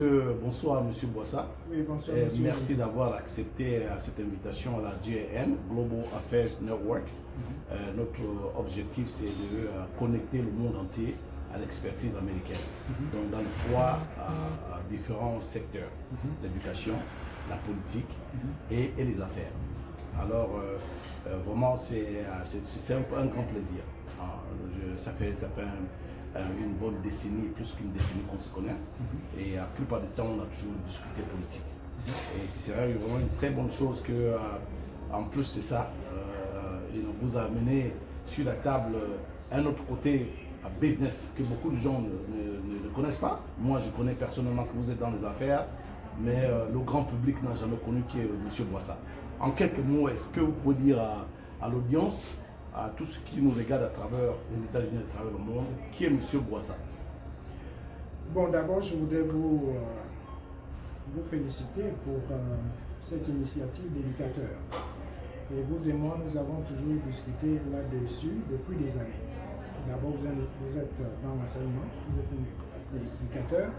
Bonsoir Monsieur Boissa. Oui, bonsoir Et monsieur. merci d'avoir accepté cette invitation à la GAN, Global Affairs Network. Notre objectif c'est de connecter le monde entier à l'expertise américaine. Donc dans trois différents secteurs, l'éducation, la politique et les affaires. Alors vraiment c'est un grand plaisir. Ça fait une bonne décennie, plus qu'une décennie qu'on se connaît. Et la plupart du temps, on a toujours discuté politique. Et c'est vraiment une très bonne chose que, en plus de ça, vous amenez sur la table un autre côté à business que beaucoup de gens ne connaissent pas. Moi, je connais personnellement que vous êtes dans les affaires, mais le grand public n'a jamais connu qui est M. Boissa. En quelques mots, est-ce que vous pouvez dire à l'audience, à tous ceux qui nous regardent à travers les États-Unis, à travers le monde, qui est M. Boissa? Bon, d'abord, je voudrais vous féliciter pour cette initiative d'éducateur. Et vous et moi, nous avons toujours discuté là-dessus depuis des années. D'abord, vous êtes dans l'enseignement, vous êtes un éducateur,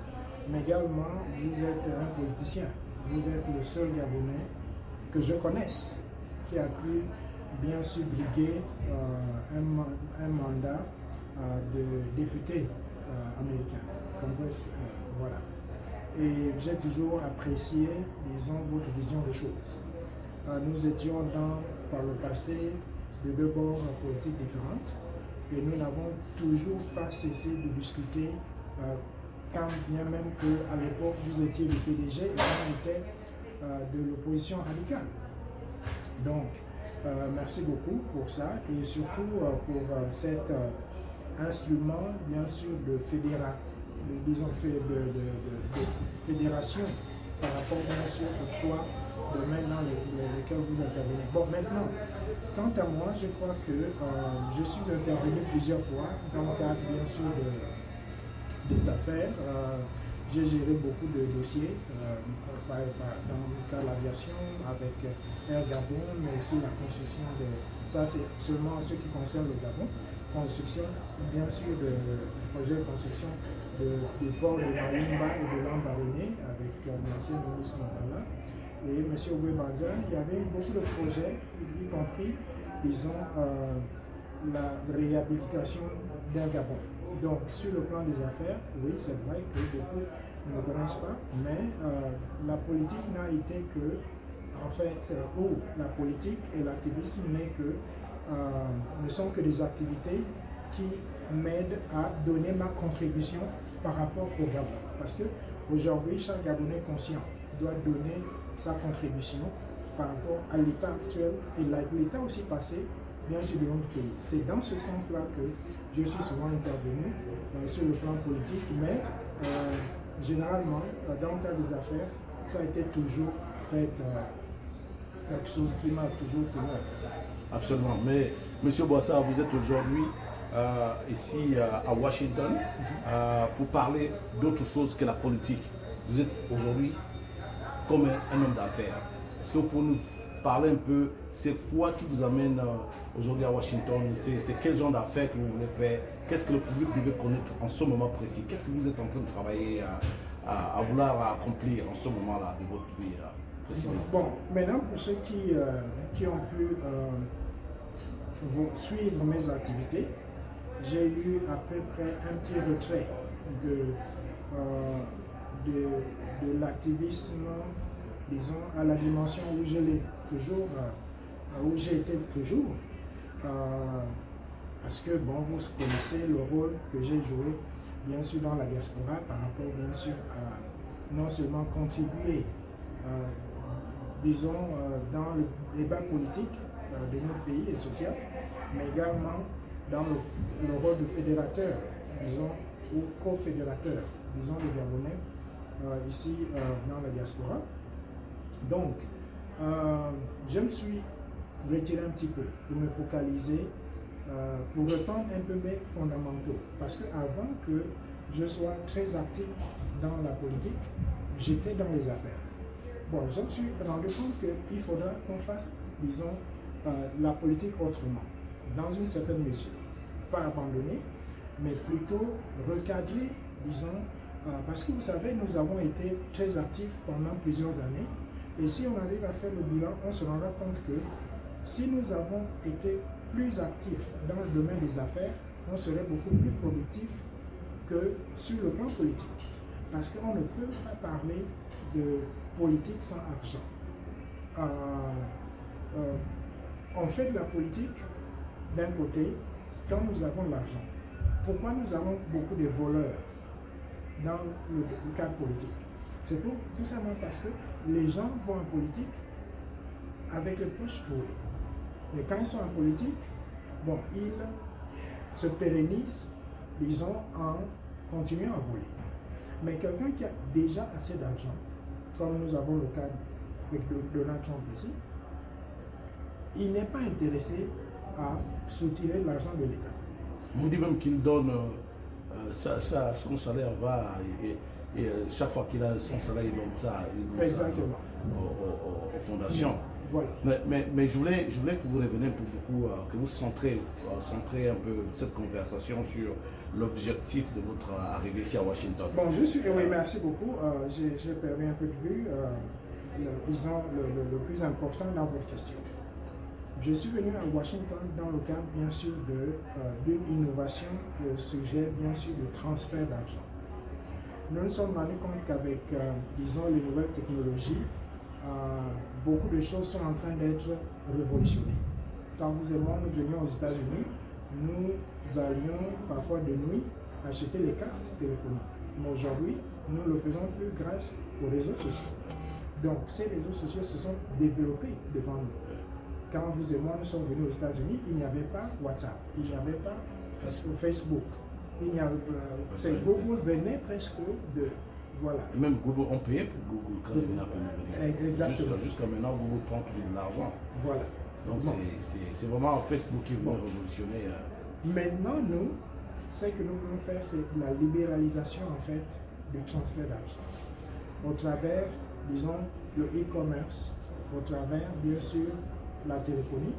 mais également, vous êtes un politicien. Vous êtes le seul Gabonais que je connaisse qui a pu bien sûr briguer un mandat de député américain. Voilà. Et j'ai toujours apprécié, disons, votre vision des choses. Nous étions par le passé de deux bords politiques différentes et nous n'avons toujours pas cessé de discuter quand bien même qu'à l'époque vous étiez le PDG et on était de l'opposition radicale. Donc, merci beaucoup pour ça et surtout pour cet instrument, bien sûr, de fédération par rapport, bien sûr, aux trois domaines dans lesquels vous intervenez. Bon, maintenant, quant à moi, je crois que je suis intervenu plusieurs fois dans le cadre, bien sûr, des affaires. J'ai géré beaucoup de dossiers dans le cas de l'aviation avec Air Gabon, mais aussi la construction ça c'est seulement ce qui concerne le Gabon. Construction, bien sûr, projet de construction du port de Mayumba et de Lambaréné avec l'ancien ministre Mabala et M. Ouébanja. Il y avait eu beaucoup de projets, y compris, disons, la réhabilitation d'un Gabon. Donc, sur le plan des affaires, oui, c'est vrai que beaucoup ne me connaissent pas, mais la politique n'a été que, en fait, où la politique et l'activisme ne sont que des activités qui m'aident à donner ma contribution par rapport au Gabon. Parce qu'aujourd'hui, chaque Gabonais conscient doit donner sa contribution par rapport à l'état actuel et l'état aussi passé, bien sûr, de notre pays. C'est dans ce sens-là que je suis souvent intervenu sur le plan politique, mais généralement, dans le cas des affaires, ça a été toujours fait quelque chose qui m'a toujours tenu à cœur. Absolument. Mais M. Boissa, vous êtes aujourd'hui ici à Washington pour parler d'autre chose que la politique. Vous êtes aujourd'hui comme un homme d'affaires. Est-ce que vous pouvez nous parler un peu, c'est quoi qui vous amène aujourd'hui à Washington? C'est quel genre d'affaires que vous voulez faire? Qu'est-ce que le public devait connaître en ce moment précis? Qu'est-ce que vous êtes en train de travailler à vouloir accomplir en ce moment-là de votre vie précisément? Bon, maintenant pour ceux qui ont pu suivre mes activités, j'ai eu à peu près un petit retrait de l'activisme, disons, à la dimension où je l'ai toujours, où j'ai été toujours, parce que, bon, vous connaissez le rôle que j'ai joué, bien sûr, dans la diaspora, par rapport, bien sûr, à non seulement contribuer, disons, dans le débat politique de notre pays et social, mais également dans le rôle de fédérateur, disons, ou co-fédérateur, disons, des Gabonais, ici dans la diaspora. Donc, je me suis retiré un petit peu pour me focaliser, pour reprendre un peu mes fondamentaux. Parce qu'avant que je sois très actif dans la politique, j'étais dans les affaires. Bon, je me suis rendu compte qu'il faudra qu'on fasse, disons, la politique autrement, dans une certaine mesure. Pas abandonner, mais plutôt recadrer, disons, Parce que vous savez, nous avons été très actifs pendant plusieurs années. Et si on arrive à faire le bilan, on se rendra compte que si nous avons été plus actifs dans le domaine des affaires, on serait beaucoup plus productif que sur le plan politique. Parce qu'on ne peut pas parler de politique sans argent. On fait de la politique d'un côté quand nous avons de l'argent. Pourquoi nous avons beaucoup de voleurs dans le cadre politique? C'est tout simplement parce que les gens vont en politique avec les poches trouées. Mais quand ils sont en politique, bon, ils se pérennisent, disons, en continuant à voler. Mais quelqu'un qui a déjà assez d'argent, comme nous avons le cas avec Donald Trump ici, il n'est pas intéressé à soutirer l'argent de l'État. On dit même qu'il donne son salaire va et chaque fois qu'il a son salaire, il donne ça, Exactement. Aux fondations. Voilà. Mais je voulais que vous reveniez un peu beaucoup, que vous centrez un peu cette conversation sur l'objectif de votre arrivée ici à Washington. Bon, oui, merci beaucoup. J'ai perdu un peu de vue, disons, le plus important dans votre question. Je suis venu à Washington dans le cadre, bien sûr, d'une innovation au sujet, bien sûr, du transfert d'argent. Nous nous sommes rendus compte qu'avec, disons, les nouvelles technologies, beaucoup de choses sont en train d'être révolutionnées. Quand vous et moi, nous venions aux États-Unis, nous allions parfois de nuit acheter les cartes téléphoniques. Mais aujourd'hui, nous ne le faisons plus grâce aux réseaux sociaux. Donc, ces réseaux sociaux se sont développés devant nous. Quand vous et moi nous sommes venus aux États-Unis, il n'y avait pas WhatsApp, il n'y avait pas Facebook. Google venait presque de... Voilà. Et même Google, on payait pour Google quand il venait à venir. Exactement. Jusqu'à maintenant, Google prend toujours de l'argent. Voilà. Donc c'est vraiment Facebook qui va révolutionner. Maintenant, nous, ce que nous voulons faire, c'est la libéralisation en fait du transfert d'argent. Au travers, disons, le e-commerce, au travers, bien sûr, la téléphonie.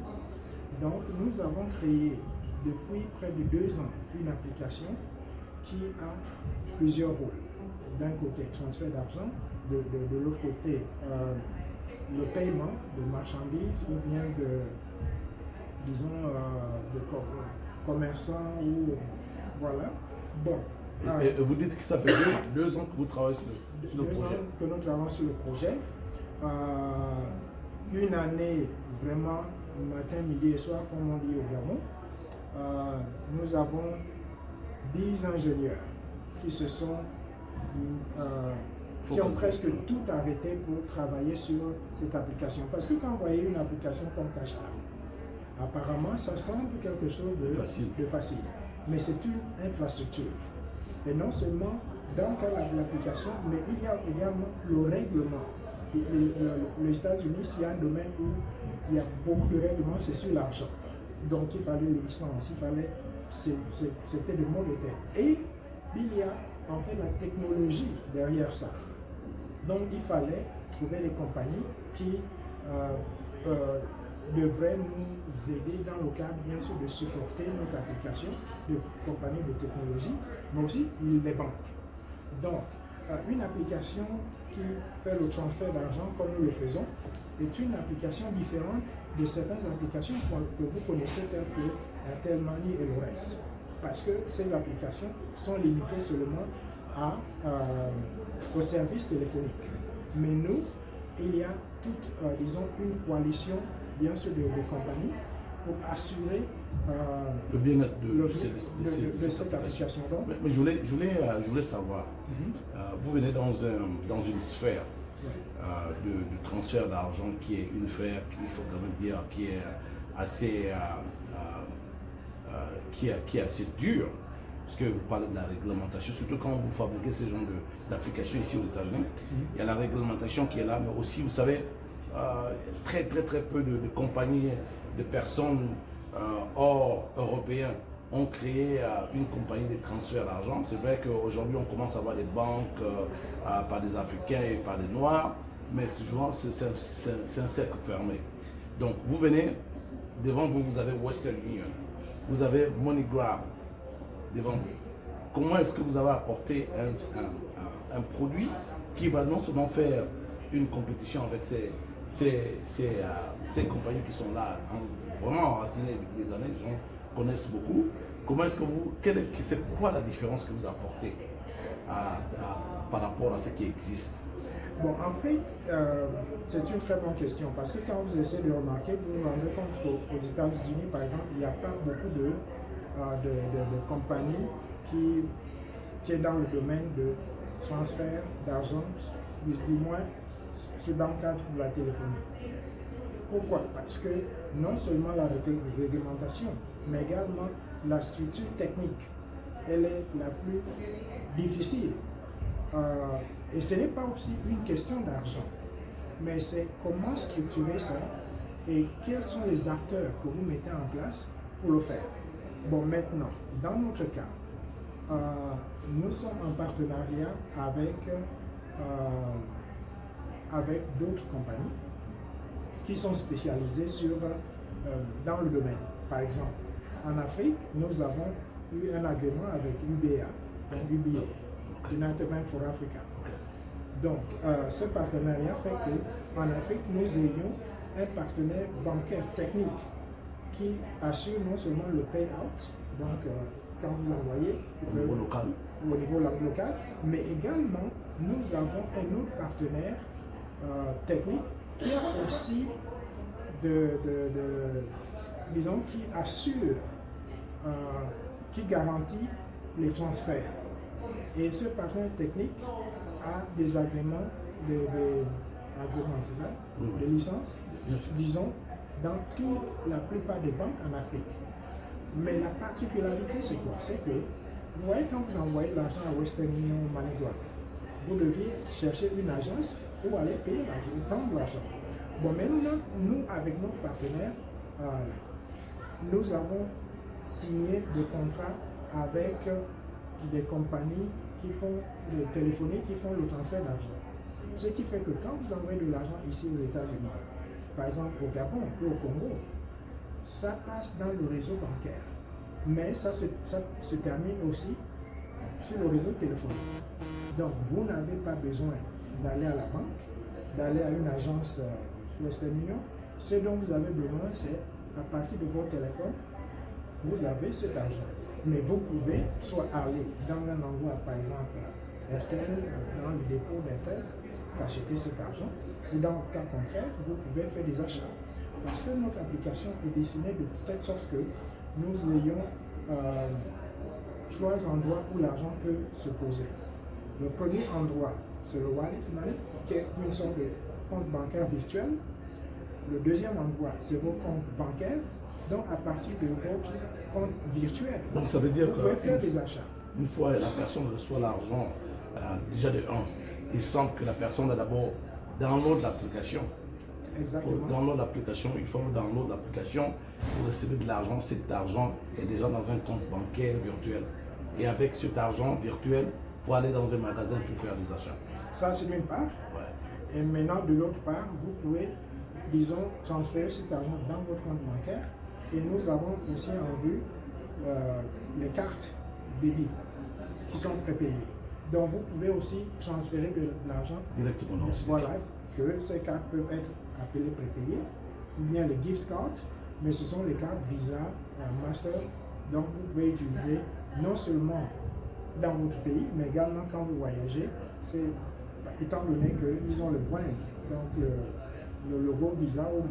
Donc, nous avons créé depuis près de 2 ans une application qui a plusieurs rôles. D'un côté, transfert d'argent, de l'autre côté, le paiement de marchandises ou bien de, disons, de commerçants ou voilà. Bon. Et vous dites que ça fait 2 ans que vous travaillez sur le projet. 2 ans que nous travaillons sur le projet. Une année vraiment matin, midi et soir, comme on dit au Gabon. Nous avons 10 ingénieurs qui se sont qui ont presque tout arrêté pour travailler sur cette application. Parce que quand vous voyez une application comme Cash App, apparemment ça semble quelque chose de facile. Mais c'est une infrastructure. Et non seulement dans l'application, mais il y a également le règlement. Les États-Unis, s'il y a un domaine où il y a beaucoup de règlements, c'est sur l'argent. Donc il fallait le licence, c'était le mot de tête. Et il y a en fait la technologie derrière ça. Donc il fallait trouver des compagnies qui devraient nous aider dans le cadre bien sûr de supporter notre application, de compagnies de technologie, mais aussi les banques. Donc une application qui fait le transfert d'argent comme nous le faisons est une application différente de certaines applications que vous connaissez telles que Airtel Money et le reste. Parce que ces applications sont limitées seulement aux services téléphoniques. Mais nous, il y a toute, disons, une coalition, bien sûr, de compagnies pour assurer le bien-être de cette application. Donc, mais je voulais savoir, vous venez dans une sphère de transfert d'argent qui est une sphère, il faut quand même dire, qui est assez dure, parce que vous parlez de la réglementation, surtout quand vous fabriquez ce genre d'applications ici aux États-Unis. Il y a la réglementation qui est là, mais aussi, vous savez, très peu de compagnies, de personnes hors européens ont créé une compagnie de transfert d'argent. C'est vrai qu'aujourd'hui, on commence à avoir des banques par des Africains et par des Noirs, mais souvent, c'est un cercle fermé. Donc, vous venez, devant vous, vous avez Western Union, vous avez MoneyGram devant vous. Comment est-ce que vous avez apporté un produit qui va non seulement faire une compétition avec ces compagnies qui sont là, vraiment enracinées depuis des années, les gens connaissent beaucoup. Comment est-ce que c'est quoi la différence que vous apportez par rapport à ce qui existe? Bon, en fait, c'est une très bonne question parce que quand vous essayez de remarquer, vous vous rendez compte qu'aux États-Unis, par exemple, il n'y a pas beaucoup de compagnies qui est dans le domaine de transfert d'argent, du moins c'est dans le cadre de la téléphonie. Pourquoi? Parce que non seulement la réglementation, mais également la structure technique, elle est la plus difficile. Et ce n'est pas aussi une question d'argent, mais c'est comment structurer ça et quels sont les acteurs que vous mettez en place pour le faire. Bon, maintenant, dans notre cas, nous sommes en partenariat avec d'autres compagnies qui sont spécialisées dans le domaine. Par exemple, en Afrique, nous avons eu un agrément avec UBA, United Bank for Africa. Donc, ce partenariat fait qu'en Afrique, nous ayons un partenaire bancaire technique qui assure non seulement le payout, donc quand vous envoyez au niveau local, mais également nous avons un autre partenaire technique qui a aussi disons, qui assure, qui garantit les transferts. Et ce partenaire technique a des agréments, c'est ça? Oui. De licence, disons, dans la plupart des banques en Afrique. Mais la particularité, c'est quoi? C'est que, vous voyez, quand vous envoyez l'argent à Western Union ou MoneyGram, vous deviez chercher une agence où aller payer l'argent, prendre l'argent. Bon, maintenant, nous, avec nos partenaires, nous avons signé des contrats avec des compagnies qui font le téléphonie, qui font le transfert d'argent. Ce qui fait que quand vous envoyez de l'argent ici aux États-Unis, par exemple au Gabon ou au Congo, ça passe dans le réseau bancaire. Mais ça se termine aussi sur le réseau téléphonique. Donc vous n'avez pas besoin d'aller à la banque, d'aller à une agence Western Union. Ce dont vous avez besoin, c'est à partir de votre téléphone, vous avez cet argent. Mais vous pouvez soit aller dans un endroit, par exemple RTL, dans le dépôt d'RTL, acheter cet argent, ou dans le cas contraire, vous pouvez faire des achats. Parce que notre application est dessinée de telle sorte que nous ayons 3 endroits où l'argent peut se poser. Le premier endroit, c'est le wallet money, qui est une sorte de compte bancaire virtuel. Le deuxième endroit, c'est vos comptes bancaires. Donc, à partir de votre compte virtuel, donc, ça veut dire vous pouvez faire des achats. Une fois la personne reçoit l'argent, déjà de 1, il semble que la personne a d'abord download l'application. Exactement. Download l'application, une fois que vous download l'application, vous recevez de l'argent. Cet argent est déjà dans un compte bancaire virtuel. Et avec cet argent virtuel, pour aller dans un magasin pour faire des achats. Ça, c'est d'une part. Ouais. Et maintenant, de l'autre part, vous pouvez, disons, transférer cet argent dans votre compte bancaire. Et nous avons aussi en vue les cartes débit qui sont prépayées. Donc, vous pouvez aussi transférer de l'argent Directement dans ce voilà, que ces cartes peuvent être appelées prépayées, ou bien les gift cards, mais ce sont les cartes Visa, Master. Donc, vous pouvez utiliser non seulement dans votre pays, mais également quand vous voyagez, étant donné qu'ils ont le brand, donc le logo Visa ou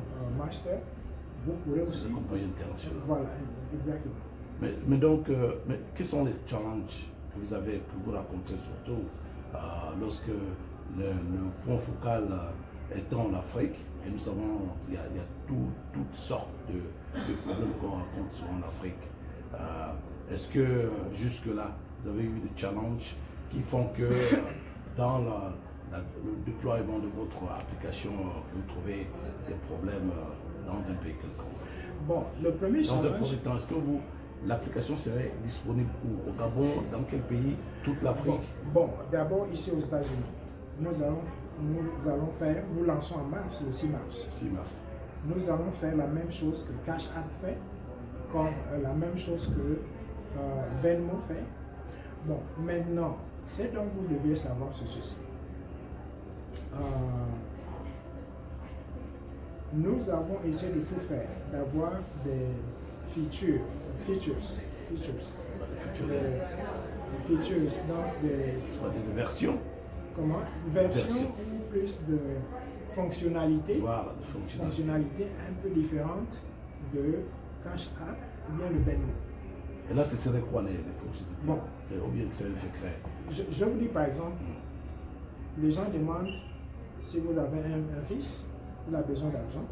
Master, vous pourrez aussi... C'est une compagnie internationale. Voilà, exactement. Mais donc, quels sont les challenges que vous rencontrez surtout lorsque le point focal étant l'Afrique, et nous savons qu'il y a toutes sortes de problèmes qu'on rencontre en Afrique. Est-ce que jusque-là, vous avez eu des challenges qui font que dans le déploiement de votre application, que vous trouvez des problèmes dans un pays quelconque? Bon, le premier challenge... Dans un premier temps, est-ce que l'application serait disponible où? Au Gabon, dans quel pays? Toute l'Afrique? Bon, d'abord ici aux États-Unis. Nous lançons en mars, le 6 mars. 6 mars. Nous allons faire la même chose que Cash App fait, comme la même chose que Venmo fait. Bon, maintenant, Ce dont vous devez savoir, c'est ceci. Nous avons essayé de tout faire, d'avoir des features, donc des versions. Comment? Versions ou plus de fonctionnalités. Voilà, fonctionnalités un peu différentes de Cash App ou bien le Venmo. Et là, ce serait quoi les fonctionnalités? Bon. Ou bien que c'est un secret? Je vous dis par exemple, les gens demandent si vous avez un fils, il a besoin d'argent.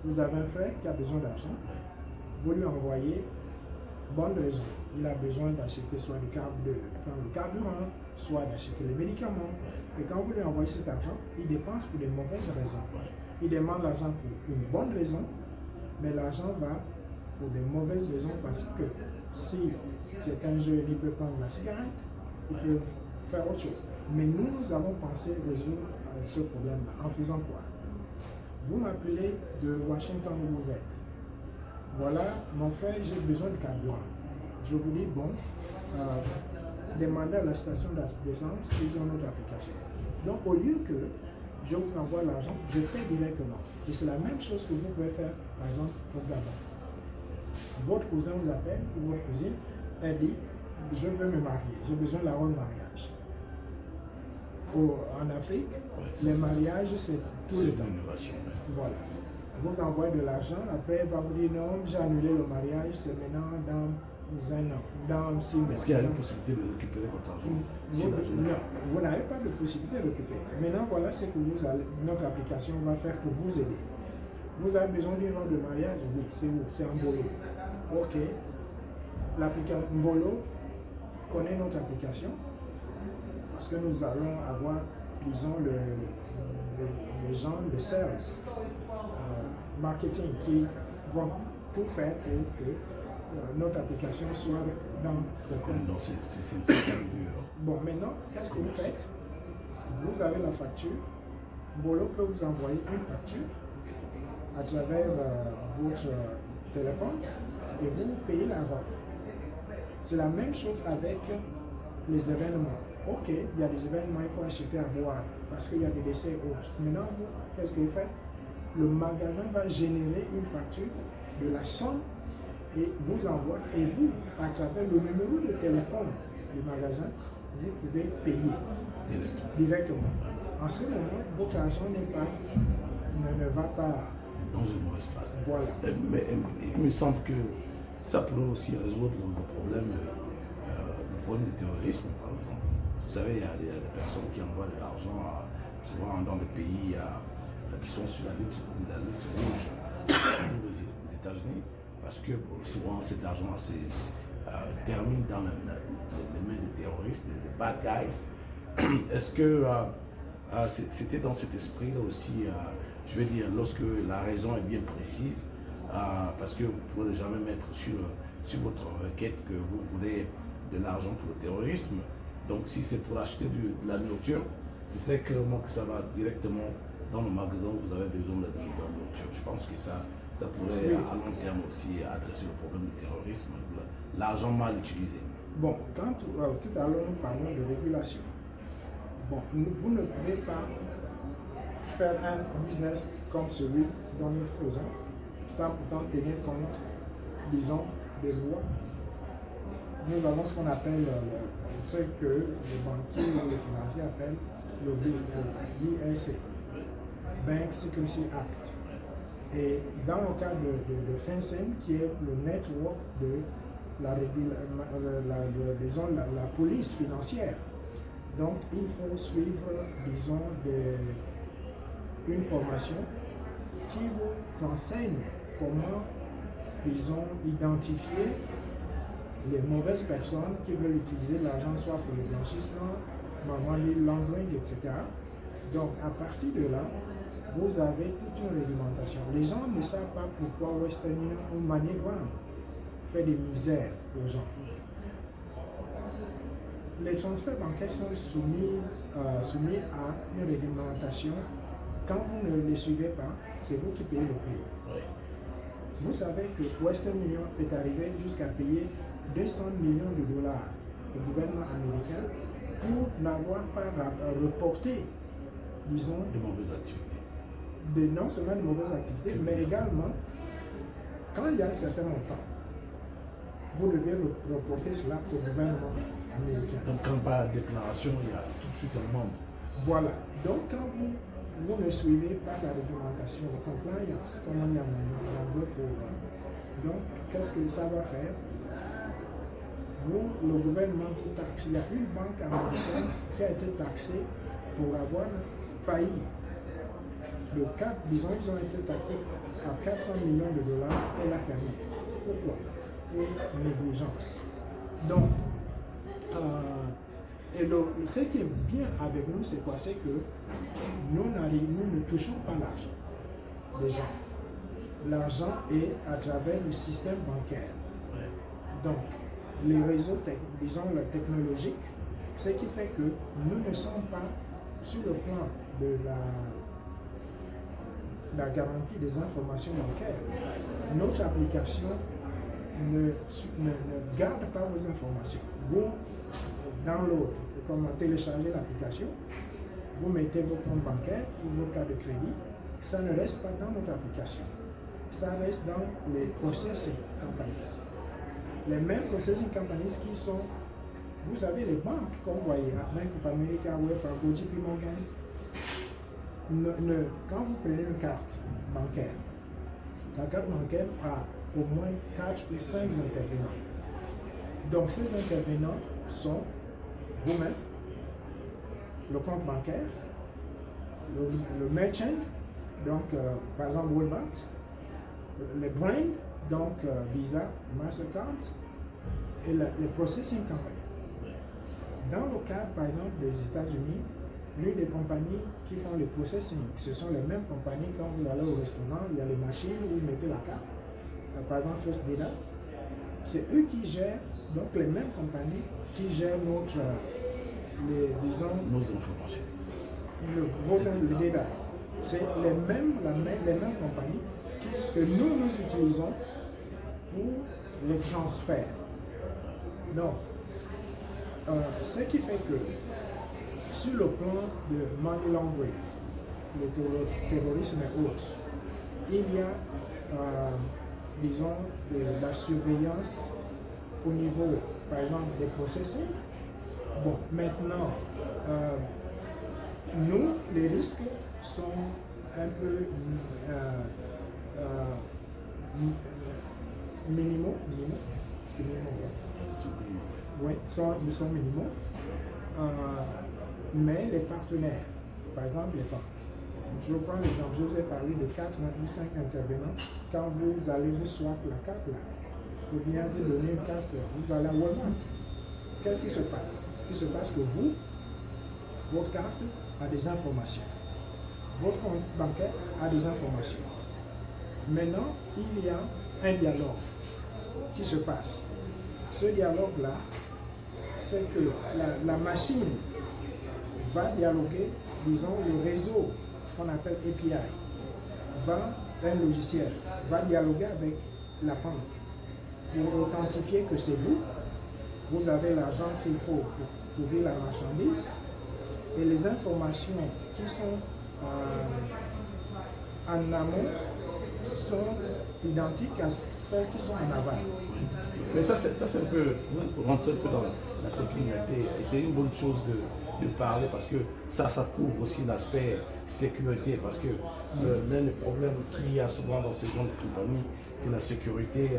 Vous avez un frère qui a besoin d'argent. Vous lui envoyez bonne raison. Il a besoin d'acheter soit le carburant, soit d'acheter les médicaments. Et quand vous lui envoyez cet argent, il dépense pour de mauvaises raisons. Il demande l'argent pour une bonne raison, mais l'argent va pour de mauvaises raisons parce que si c'est un jeune, il peut prendre la cigarette, il peut faire autre chose. Mais nous avons pensé résoudre ce problème-là en faisant quoi? Vous m'appelez de Washington où vous êtes. Voilà, mon frère, j'ai besoin de carburant. Je vous dis, bon, demandez à la station d'essence s'ils ont notre application. Donc, au lieu que je vous envoie l'argent, je paie directement. Et c'est la même chose que vous pouvez faire, par exemple, au Gabon. Votre cousin vous appelle, ou votre cousine, elle dit, je veux me marier, j'ai besoin de la robe de mariage. En Afrique, les mariages, c'est tout le temps. Voilà. Vous envoyez de l'argent, après elle va vous dire non, j'ai annulé le mariage, c'est maintenant dans un an, dans 6 mois. Est-ce qu'il y a une possibilité de récupérer votre argent? Non, vous n'avez pas de possibilité de récupérer. Maintenant, voilà ce que notre application va faire pour vous aider. Vous avez besoin d'une robe de mariage? Oui, c'est où? C'est en Mbolo. Ok. L'application Mbolo connaît notre application parce que nous allons avoir, disons, les gens de sales, marketing qui vont tout faire pour que notre application soit dans ce coin. Donc c'est Bon, maintenant, qu'est-ce que vous faites? Vous avez la facture. Mbolo peut vous envoyer une facture à travers votre téléphone et vous payez l'argent. C'est la même chose avec les événements. Ok, il y a des événements, il faut acheter à boire parce qu'il y a des décès et autres. Maintenant, qu'est-ce que vous faites? Le magasin va générer une facture de la somme et vous envoie. Et vous, à travers le numéro de téléphone du magasin, vous pouvez payer directement. En ce moment, votre argent ne va pas dans une mauvaise place. Voilà. Mais il me semble que ça pourrait aussi résoudre le problème du terrorisme, par exemple. Vous savez, il y a des personnes qui envoient de l'argent, souvent dans des pays qui sont sur la liste rouge des États-Unis, parce que souvent cet argent termine dans les mains des terroristes, des bad guys. Est-ce que c'était dans cet esprit-là aussi, je veux dire, lorsque la raison est bien précise, parce que vous ne pourrez jamais mettre sur votre requête que vous voulez de l'argent pour le terrorisme. Donc si c'est pour acheter de la nourriture, ce serait clairement que ça va directement dans le magasin où vous avez besoin de la nourriture. Je pense que ça pourrait à long terme aussi adresser le problème du terrorisme, l'argent mal utilisé. Bon, quand tout à l'heure nous parlons de régulation, bon, vous ne pouvez pas faire un business comme celui dont nous faisons sans pourtant tenir compte, disons, des lois. Nous avons ce qu'on appelle, ce que les banquiers ou les financiers appellent le BSA, Bank Secrecy Act. Et dans le cas de FinCEN, qui est le network de la police financière, donc il faut suivre, disons, une formation qui vous enseigne comment, disons, identifier les mauvaises personnes qui veulent utiliser l'argent soit pour le blanchissement, money laundering, etc. Donc à partir de là, vous avez toute une réglementation. Les gens ne savent pas pourquoi Western Union ou MoneyGram fait des misères aux gens. Les transferts bancaires sont soumis à une réglementation. Quand vous ne les suivez pas, c'est vous qui payez le prix. Vous savez que Western Union est arrivé jusqu'à payer 200 millions de dollars au gouvernement américain pour n'avoir pas reporté, disons, De mauvaises activités. non seulement de mauvaises activités, mais également, quand il y a un certain montant, vous devez reporter cela au gouvernement américain. Donc quand pas de déclaration, il y a tout de suite un membre. Voilà. Donc quand vous ne suivez pas la réglementation, la compliance, comme on dit en anglais donc, qu'est-ce que ça va faire? Le gouvernement vous taxe. Il y a une banque américaine qui a été taxée pour avoir failli. Disons, ils ont été taxés à 400 millions de dollars et elle a fermé. Pourquoi? Pour négligence. Donc, ce qui est bien avec nous, c'est quoi? C'est que nous ne touchons pas l'argent des gens. L'argent est à travers le système bancaire. Donc, les réseaux, disons, technologiques, ce qui fait que nous ne sommes pas sur le plan de la garantie des informations bancaires. Notre application ne garde pas vos informations. Vous download, comme télécharger l'application, vous mettez vos comptes bancaires ou vos cartes de crédit, ça ne reste pas dans notre application. Ça reste dans les processing companies. Les mêmes processing companies qui sont, vous savez, les banques, comme vous voyez, Bank of America, Wells Fargo, JP Morgan, quand vous prenez une carte bancaire, la carte bancaire a au moins 4 ou 5 intervenants. Donc ces intervenants sont vous-même, le compte bancaire, le merchant, donc par exemple Walmart, les brands, donc Visa, Mastercard, et les processing companies. Dans le cadre, par exemple, des États-Unis, l'une des compagnies qui font le processing, ce sont les mêmes compagnies quand vous allez au restaurant, il y a les machines où vous mettez la carte, par exemple First Data, c'est eux qui gèrent, donc les mêmes compagnies qui gèrent disons, Nos informations. vos data. C'est les mêmes compagnies que nous utilisons pour les transferts. Donc, ce qui fait que sur le plan de money laundering, le terrorisme et autres, il y a, disons, de la surveillance au niveau, par exemple, des processing. Bon, maintenant, nous, les risques sont un peu minimaux. C'est minimaux, oui, ils sont minimaux. Mais les partenaires, par exemple les banques, je prends l'exemple, je vous ai parlé de 4 ou 5 intervenants. Quand vous allez vous swap la carte là, ou bien vous donnez une carte, vous allez à Walmart. Qu'est-ce qui se passe? Il se passe que votre carte a des informations. Votre compte bancaire a des informations. Maintenant, il y a un dialogue qui se passe. Ce dialogue-là, c'est que la machine va dialoguer, disons, le réseau qu'on appelle API, un logiciel, va dialoguer avec la banque pour authentifier que c'est vous avez l'argent qu'il faut pour payer la marchandise, et les informations qui sont en amont sont identiques à celles qui sont en aval. Mais ça c'est un peu, vous rentrez un peu dans la technicité, et c'est une bonne chose de parler parce que ça couvre aussi l'aspect sécurité, parce que l'un des problèmes qu'il y a souvent dans ce genre de compagnie, c'est la sécurité.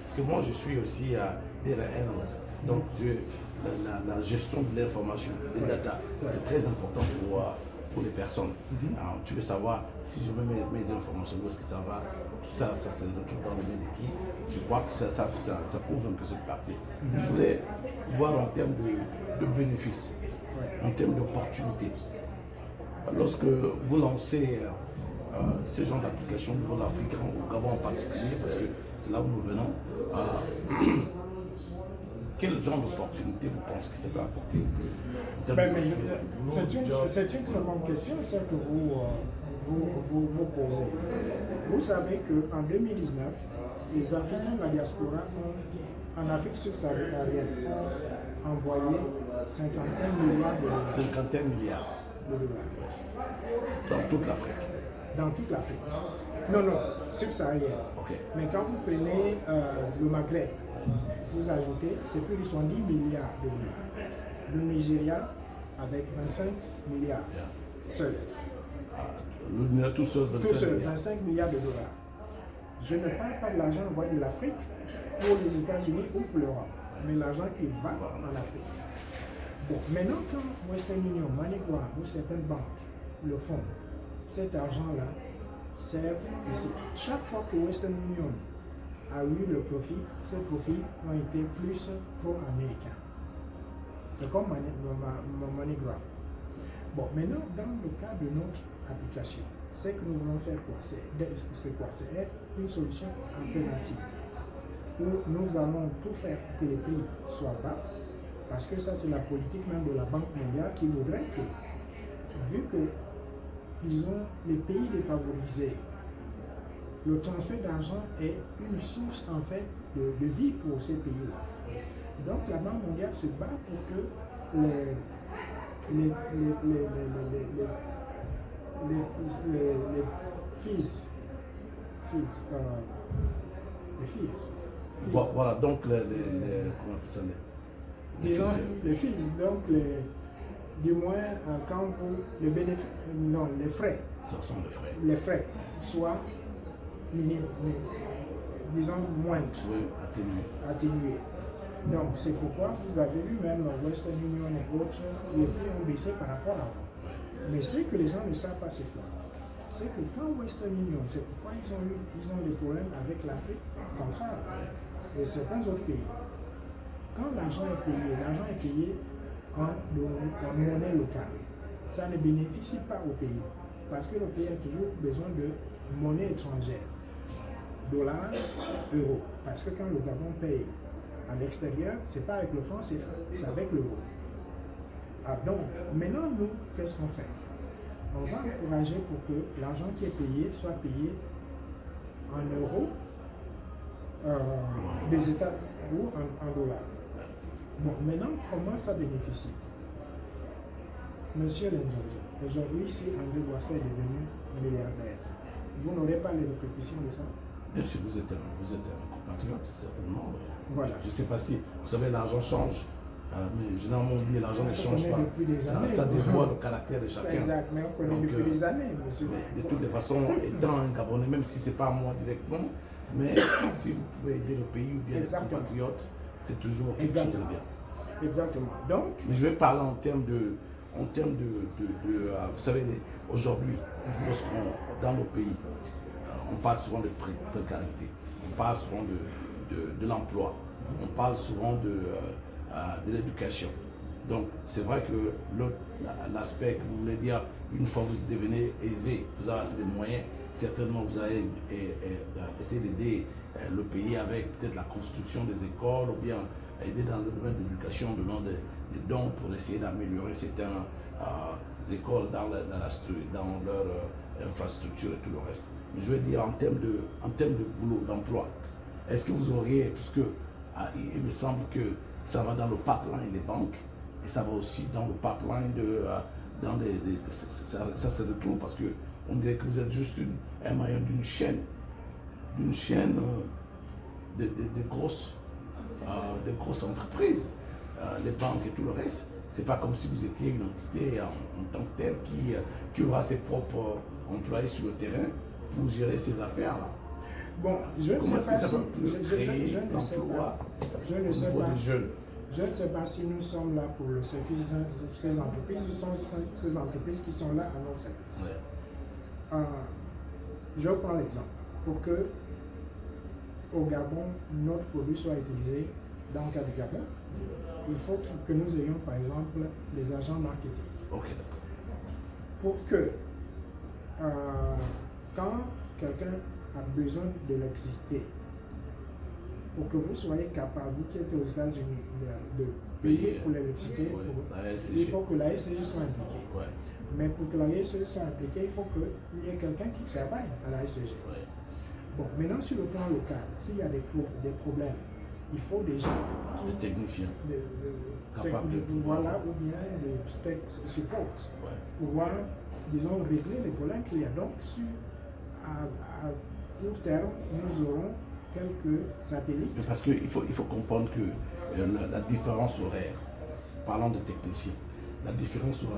Parce que moi je suis aussi data analyst, donc la gestion de l'information, des data, c'est très important pour les personnes. Alors, tu veux savoir si je mets mes informations, où est-ce que ça va, tout ça c'est toujours dans le main de qui. Je crois que ça prouve un peu cette partie. Je voulais voir en termes de bénéfices, en termes d'opportunités. Lorsque vous lancez ce genre d'application au niveau de l'Afrique, au Gabon en particulier, parce que c'est là où nous venons, quel genre d'opportunité vous pensez que ça peut apporter? C'est une très bonne question, celle que vous posez. Vous savez qu'en 2019, les Africains de la diaspora en Afrique subsaharienne ont envoyé cinquantaine milliards de dollars. Cinquantaine milliards. De dollars. Dans toute l'Afrique. Dans toute l'Afrique. Non, non, subsaharienne. Ok. Mais quand vous prenez le Maghreb, vous ajoutez, c'est plus de 70 milliards de dollars. Le Nigeria, avec 25 milliards. Seul. Le Nigeria tout seul, 25 Tout seul, milliards. 25 milliards de dollars. Je ne parle pas de l'argent envoyé de l'Afrique pour les États-Unis ou pour l'Europe, mais l'argent qui va en Afrique. Bon, maintenant, quand Western Union, MoneyGram ou certaines banques le font, cet argent-là sert ici. Chaque fois que Western Union a eu le profit, ces profits ont été plus pro-américains. C'est comme MoneyGram. Bon, maintenant, dans le cas de notre application, c'est que nous voulons faire quoi? C'est quoi? C'est être une solution alternative où nous allons tout faire pour que les prix soient bas, parce que ça, c'est la politique même de la Banque mondiale qui voudrait que, vu que, disons, les pays défavorisés, le transfert d'argent est une source, en fait, de vie pour ces pays-là. Donc, la Banque mondiale se bat pour que les fils. Voilà, donc comment on appelle ça, les fils, donc du moins quand vous, les bénéfices, non, les frais. Ce sont les frais. Les frais soient minimes, disons moindres. Oui, atténués. Donc c'est pourquoi vous avez vu même Western Union et autres, les prix ont baissé par rapport à avant. Mais ce que les gens ne savent pas, c'est quoi? C'est que quand Western Union, c'est pourquoi ils ont des problèmes avec l'Afrique centrale et certains autres pays. Quand l'argent est payé en monnaie locale. Ça ne bénéficie pas au pays parce que le pays a toujours besoin de monnaie étrangère, dollars, euros. Parce que quand le Gabon paye à l'extérieur, ce n'est pas avec le franc CFA, c'est avec l'euro. Ah, donc, maintenant, nous, qu'est-ce qu'on fait? On va encourager pour que l'argent qui est payé soit payé en euros des États ou en dollars. Bon, maintenant, comment ça bénéficie? Monsieur Lenzonja, aujourd'hui, si André Boissé est devenu milliardaire, vous n'aurez pas les répercussions de ça? Bien sûr, vous êtes un compatriote, certainement. Voilà. Je ne sais pas si, vous savez, l'argent change. Mais généralement, on dit l'argent ne change pas. Ça dévoile le caractère de chacun. Exact, mais on connaît depuis des années, monsieur. Mais de toutes les façons, étant un Gabonais, même si ce n'est pas à moi directement, mais si vous pouvez aider le pays ou bien les compatriotes, c'est toujours quelque chose de bien. Exactement. Donc, mais je vais parler en termes de vous savez, aujourd'hui, lorsqu'on, dans nos pays, on parle souvent de précarité, on parle souvent de l'emploi, on parle souvent de l'éducation. Donc, c'est vrai que l'aspect que vous voulez dire, une fois que vous devenez aisé, vous avez assez de moyens, certainement vous allez essayer d'aider le pays avec peut-être la construction des écoles ou bien aider dans le domaine de l'éducation, donnant des dons pour essayer d'améliorer certaines écoles dans leur infrastructure et tout le reste. Mais je veux dire en termes de boulot, d'emploi, est-ce que vous auriez, puisque il me semble que ça va dans le pipeline des banques et ça va aussi dans le pipeline ça c'est le trou parce que on dirait que vous êtes juste un maillon d'une chaîne de grosses entreprises, les banques et tout le reste. C'est pas comme si vous étiez une entité en tant que telle qui aura ses propres employés sur le terrain pour gérer ces affaires-là. Bon, je ne sais pas si je ne sais pas si nous sommes là pour le service de ces entreprises ou sont ces entreprises qui sont là à notre service. Ouais. Je prends l'exemple. Pour que au Gabon, notre produit soit utilisé dans le cas du Gabon, il faut que nous ayons par exemple des agents marketing. Ok, d'accord. Pour que quand quelqu'un a besoin de l'électricité, pour que vous soyez capable, vous qui êtes aux États-Unis, de payer pour l'électricité, il faut que la SCG soit impliquée. Ouais. Mais pour que la SCG soit impliquée, il faut qu'il y ait quelqu'un qui travaille à la SCG. Ouais. Bon, maintenant sur le plan local, s'il y a des problèmes il faut des gens Les techniciens capables de voilà, les techniciens capables de voilà, ou bien les tech support, pouvoir, disons, régler les problèmes qu'il y a. Donc, à court terme, nous aurons quelques satellites. Parce qu'il faut comprendre que la différence horaire, parlant de techniciens, la différence horaire